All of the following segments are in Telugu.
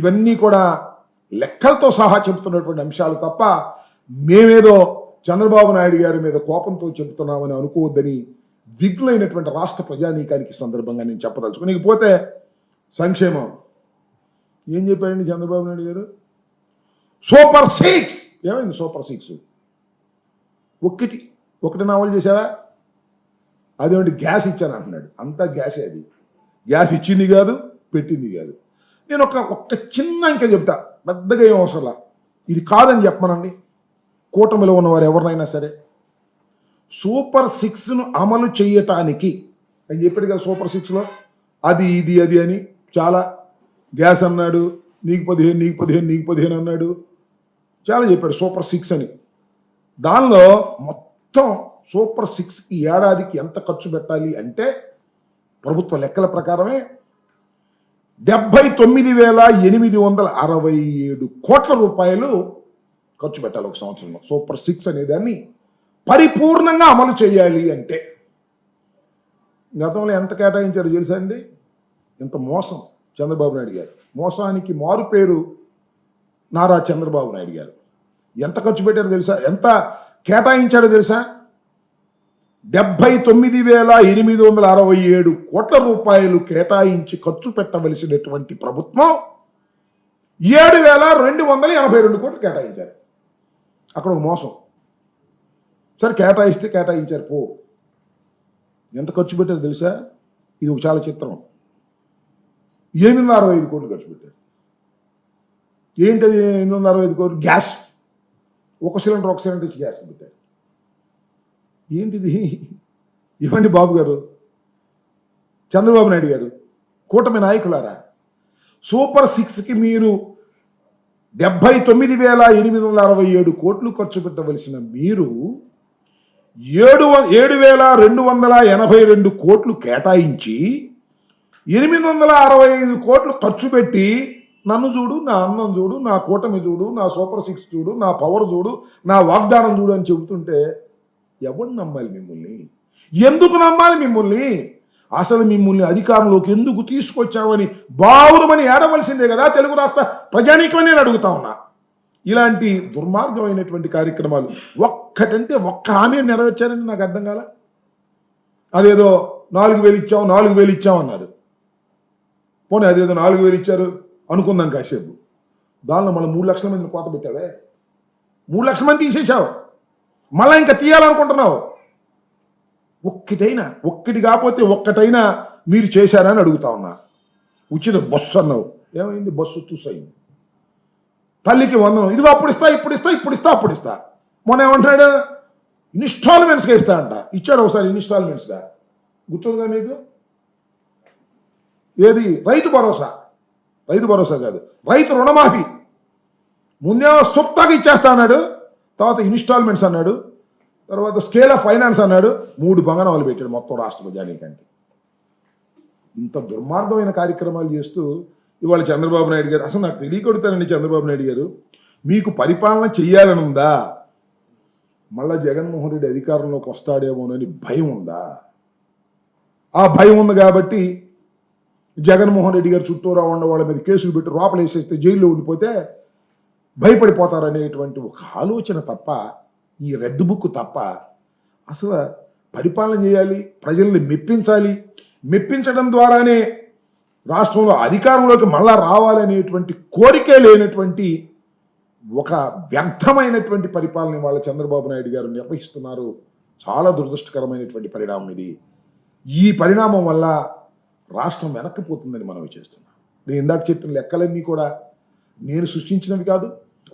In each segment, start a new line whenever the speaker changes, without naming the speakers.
ఇవన్నీ కూడా లెక్కలతో సహా చెబుతున్నటువంటి అంశాలు తప్ప మేమేదో చంద్రబాబు నాయుడు గారి మీద కోపంతో చెబుతున్నామని అనుకోవద్దని విఘ్నులైనటువంటి రాష్ట్ర ప్రజానీకానికి సందర్భంగా నేను చెప్పదలుచుకుని పోతే సంక్షేమం ఏం చెప్పాడండి చంద్రబాబు నాయుడు గారు? సూపర్ 6 ఏమైంది? సూపర్ 6 ఒకటి నావల్ చేసావా? అదేంటి గ్యాస్ ఇచ్చాను అంటున్నాడు. అంతా గ్యాసే. అది గ్యాస్ ఇచ్చింది కాదు, పెట్టింది కాదు. నేను ఒక్క చిన్న ఇంకా చెప్తా, పెద్దగా ఏం అవసరంలా. ఇది కాదని చెప్పమనండి కూటమిలో ఉన్నవారు ఎవరినైనా సరే. సూపర్ 6ను అమలు చేయటానికి అని చెప్పాడు కదా. సూపర్ 6లో అది ఇది అది అని చాలా గ్యాస్ అన్నాడు, నీకు 15 నీకు 15 నీకు 15 అన్నాడు, చాలా చెప్పాడు సూపర్ 6 అని. దానిలో మొత్తం సూపర్ 6కి ఏడాదికి ఎంత ఖర్చు పెట్టాలి అంటే ప్రభుత్వ లెక్కల ప్రకారమే 79,867 కోట్ల రూపాయలు ఖర్చు పెట్టాలి ఒక సంవత్సరంలో. సూపర్ 6 అనే దాన్ని పరిపూర్ణంగా అమలు చేయాలి అంటే గతంలో ఎంత కేటాయించారు తెలుసా అండి? ఎంత మోసం చంద్రబాబు నాయుడు గారు. మోసానికి మారు పేరు నారా చంద్రబాబు నాయుడు గారు. ఎంత ఖర్చు పెట్టారో తెలుసా? ఎంత కేటాయించాడో తెలుసా? 79,867 కోట్ల రూపాయలు కేటాయించి ఖర్చు పెట్టవలసినటువంటి ప్రభుత్వం 7,282 కోట్లు కేటాయించారు. అక్కడ ఒక మోసం. సరే కేటాయిస్తే కేటాయించారు పో. ఎంత ఖర్చు పెట్టారో తెలుసా? ఇది ఒక చాలా చిత్రం. 865 కోట్లు ఖర్చు పెట్టారు. ఏంటది 865 కోట్లు? గ్యాస్. ఒక సిలిండర్ ఇచ్చి గ్యాస్ పెట్టారు. ఏంటిది? ఇవ్వండి బాబు గారు, చంద్రబాబు నాయుడు గారు, కూటమి నాయకులారా. సూపర్ 6కి మీరు 79,867 కోట్లు ఖర్చు పెట్టవలసిన మీరు 7,282 కోట్లు కేటాయించి 865 కోట్లు ఖర్చు పెట్టి నన్ను చూడు, నా అన్నం చూడు, నా కూటమి చూడు, నా సూపర్ 6 చూడు, నా పవర్ చూడు, నా వాగ్దానం చూడు అని చెబుతుంటే ఎవరు నమ్మాలి మిమ్మల్ని? ఎందుకు నమ్మాలి మిమ్మల్ని? అసలు మిమ్మల్ని అధికారంలోకి ఎందుకు తీసుకొచ్చామని బావురమని ఏడవలసిందే కదా తెలుగు రాష్ట్ర ప్రజానీకమని నేను అడుగుతా ఉన్నా. ఇలాంటి దుర్మార్గమైనటువంటి కార్యక్రమాలు ఒక్కటంటే ఒక్క హామీ నెరవేర్చారని నాకు అర్థం కాల. అదేదో 4,000 ఇచ్చాం అన్నారు. పోనీ అదేదో 4,000 ఇచ్చారు అనుకుందాం కాసేపు. దానిలో మళ్ళీ 3 లక్షల మందిని కోత పెట్టావే. 3 లక్షల మంది తీసేశావు, మళ్ళీ ఇంకా తీయాలనుకుంటున్నావు. ఒక్కటి కాకపోతే ఒక్కటైనా మీరు చేశారని అడుగుతా ఉన్నా. ఉచిత బస్సు అన్నావు, ఏమైంది? బస్సు తుస్సయింది. తల్లికి 100, ఇదిగో అప్పుడు ఇస్తా, అప్పుడు ఇస్తా. మొన్న ఏమంటాడు? ఇన్స్టాల్మెంట్స్గా ఇస్తా అంట. ఇచ్చాడు ఒకసారి ఇన్స్టాల్మెంట్స్గా, గుర్తుందిగా మీకు? ఏది? రైతు భరోసా కాదు, రైతు రుణమాఫీ. ముందేమో సుప్తాగా ఇచ్చేస్తా అన్నాడు, తర్వాత ఇన్స్టాల్మెంట్స్ అన్నాడు, తర్వాత స్కేల్ ఆఫ్ ఫైనాన్స్ అన్నాడు. 3 బంగారాలు పెట్టాడు మొత్తం రాష్ట్ర ప్రజానీకానికి. ఇంత దుర్మార్గమైన కార్యక్రమాలు చేస్తూ ఇవాళ చంద్రబాబు నాయుడు గారు, అసలు నాకు తెలియకొడతానండి చంద్రబాబు నాయుడు గారు, మీకు పరిపాలన చెయ్యాలని ఉందా? మళ్ళా జగన్మోహన్ రెడ్డి అధికారంలోకి వస్తాడేమోనని భయం ఉందా? ఆ భయం ఉంది కాబట్టి జగన్మోహన్ రెడ్డి గారు చుట్టూరా ఉన్న వాళ్ళ మీద కేసులు పెట్టి లోపల వేసేస్తే జైల్లో ఉండిపోతే భయపడిపోతారనేటువంటి ఒక ఆలోచన తప్ప, ఈ రెడ్ బుక్ తప్ప అసలు పరిపాలన చేయాలి, ప్రజల్ని మెప్పించాలి, మెప్పించడం ద్వారానే రాష్ట్రంలో అధికారంలోకి మళ్ళా రావాలనేటువంటి కోరికే లేనటువంటి ఒక వ్యర్థమైనటువంటి పరిపాలన వాళ్ళ చంద్రబాబు నాయుడు గారు నిర్వహిస్తున్నారు. చాలా దురదృష్టకరమైనటువంటి పరిణామం ఇది. ఈ పరిణామం వల్ల రాష్ట్రం వెనక్కిపోతుందని మనం చేస్తున్నాం. నేను ఇందాక చెప్పిన లెక్కలన్నీ కూడా నేను సృష్టించినవి కాదు,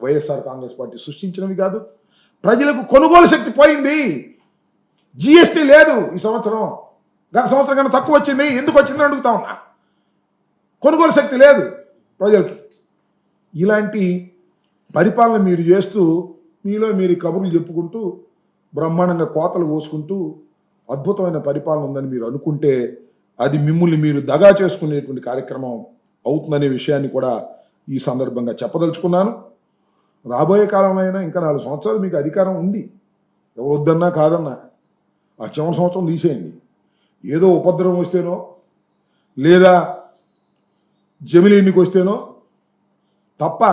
వైఎస్ఆర్ కాంగ్రెస్ పార్టీ సృష్టించినవి కాదు. ప్రజలకు కొనుగోలు శక్తి పోయింది. జిఎస్టీ లేదు ఈ సంవత్సరం, గత సంవత్సరం కన్నా తక్కువ వచ్చింది. ఎందుకు వచ్చిందని అడుగుతా ఉన్నా. కొనుగోలు శక్తి లేదు ప్రజలకి. ఇలాంటి పరిపాలన మీరు చేస్తూ మీలో మీరు కబుర్లు చెప్పుకుంటూ బ్రహ్మాండంగా కోతలు కోసుకుంటూ అద్భుతమైన పరిపాలన ఉందని మీరు అనుకుంటే అది మిమ్మల్ని మీరు దగా చేసుకునేటువంటి కార్యక్రమం అవుతుందనే విషయాన్ని కూడా ఈ సందర్భంగా చెప్పదలుచుకున్నాను. రాబోయే కాలంలో అయినా ఇంకా 4 సంవత్సరాలు మీకు అధికారం ఉంది. ఎవరు వద్దన్నా కాదన్నా ఆ చివరి సంవత్సరం తీసేయండి. ఏదో ఉపద్రవం వస్తేనో లేదా జమిలి ఎన్నిక వస్తేనో తప్ప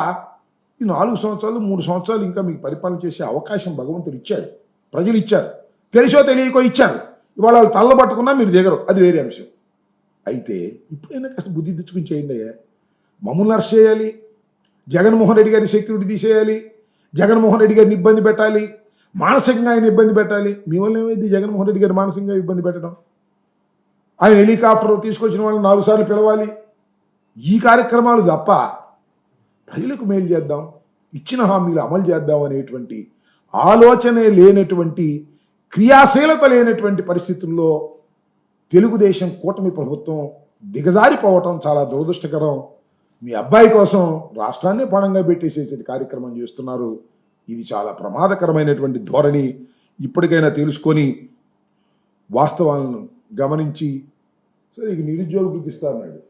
ఈ 4 సంవత్సరాలు 3 సంవత్సరాలు ఇంకా మీకు పరిపాలన చేసే అవకాశం భగవంతుడు ఇచ్చాడు, ప్రజలు ఇచ్చారు, తెలిసో తెలియకో ఇచ్చారు. ఇవాళ వాళ్ళు తల్లబట్టుకున్నా మీరు దిగరు, అది వేరే అంశం. అయితే ఇప్పుడైనా కాస్త బుద్ధి తెచ్చుకుని చేయండి అయ్యా. మమ్మల్ని అరెస్ట్ చేయాలి, జగన్మోహన్ రెడ్డి గారి సెక్యూరిటీ తీసేయాలి, జగన్మోహన్ రెడ్డి గారిని ఇబ్బంది పెట్టాలి, మానసికంగా ఆయన ఇబ్బంది పెట్టాలి. మీ వల్ల ఏమైంది జగన్మోహన్ రెడ్డి గారు మానసికంగా ఇబ్బంది పెట్టడం? ఆయన హెలికాప్టర్ తీసుకొచ్చిన వాళ్ళని 4 సార్లు పిలవాలి. ఈ కార్యక్రమాలు తప్ప ప్రజలకు మేలు చేద్దాం, ఇచ్చిన హామీలు అమలు చేద్దాం అనేటువంటి ఆలోచనే లేనటువంటి, క్రియాశీలత లేనటువంటి పరిస్థితుల్లో తెలుగుదేశం కూటమి ప్రభుత్వం దిగజారిపోవటం చాలా దురదృష్టకరం. మీ అబ్బాయి కోసం రాష్ట్రాన్ని పణంగా పెట్టేసేసే కార్యక్రమం చేస్తున్నారు. ఇది చాలా ప్రమాదకరమైనటువంటి ధోరణి. ఇప్పటికైనా తెలుసుకొని వాస్తవాలను గమనించి, సరే ఇక నిరుద్యోగ వృత్తి ఇస్తా అన్నాడు,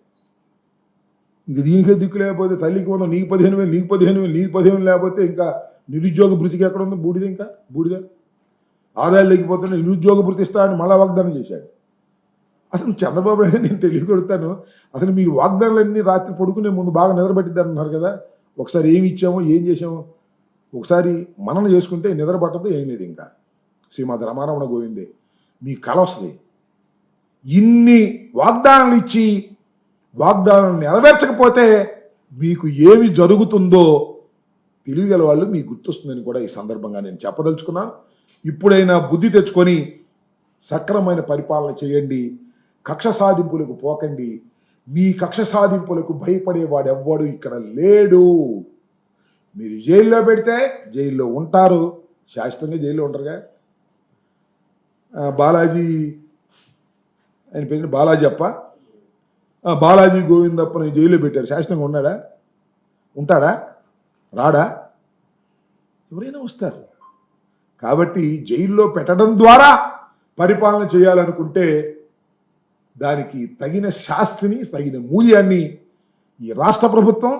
ఇంక దీనికే దిక్కు లేకపోతే తల్లికి ఉన్న నీకు 15,000 నీకు 15,000 నీకు 15,000 లేకపోతే ఇంకా నిరుద్యోగ భృతికి ఎక్కడ ఉంది? బూడిద, ఇంకా బూడిద. ఆదాయాలు లేకపోతే నిరుద్యోగ భృతి ఇస్తా అని మళ్ళా వాగ్దానం చేశాడు. అసలు చంద్రబాబు నాయుడు నేను తెలియకొడతాను, అసలు మీ వాగ్దానాలన్నీ రాత్రి పడుకునే ముందు బాగా నిద్రపట్టిద్ది అంటున్నారు కదా. ఒకసారి ఏమి ఇచ్చామో ఏం చేసామో ఒకసారి మననం చేసుకుంటే నిద్ర పట్టదు, ఏం లేదు. ఇంకా శ్రీమద్ రమారమణ గోవిందే మీ కల వస్తుంది. ఇన్ని వాగ్దానాలు ఇచ్చి వాగ్దానాలు నెరవేర్చకపోతే మీకు ఏమి జరుగుతుందో తెలియగల వాళ్ళు మీకు గుర్తొస్తుందని కూడా ఈ సందర్భంగా నేను చెప్పదలుచుకున్నాను. ఇప్పుడైనా బుద్ధి తెచ్చుకొని సక్రమైన పరిపాలన చేయండి, కక్ష సాధింపులకు పోకండి. మీ కక్ష సాధింపులకు భయపడేవాడు ఎవ్వడు ఇక్కడ లేడు. మీరు జైల్లో పెడితే జైల్లో ఉంటారు, శాశ్వతంగా జైల్లో ఉంటారుగా. బాలాజీ, ఆయన పేరు బాలాజీ అప్ప, బాలాజీ గోవిందప్పని జైల్లో పెట్టారు, శాశ్వతంగా ఉన్నాడా? ఉంటాడా? రాడా? ఎవరైనా వస్తారు. కాబట్టి జైల్లో పెట్టడం ద్వారా పరిపాలన చేయాలనుకుంటే దానికి తగిన శాస్తిని, తగిన మూల్యాన్ని ఈ రాష్ట్ర ప్రభుత్వం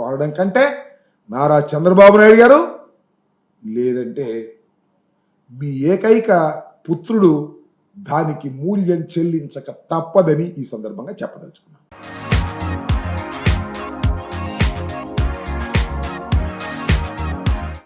అనడం కంటే నారా చంద్రబాబు నాయుడు గారు, లేదంటే మీ ఏకైక పుత్రుడు దానికి మూల్యం చెల్లించక తప్పదని ఈ సందర్భంగా చెప్పదలుచుకున్నాను.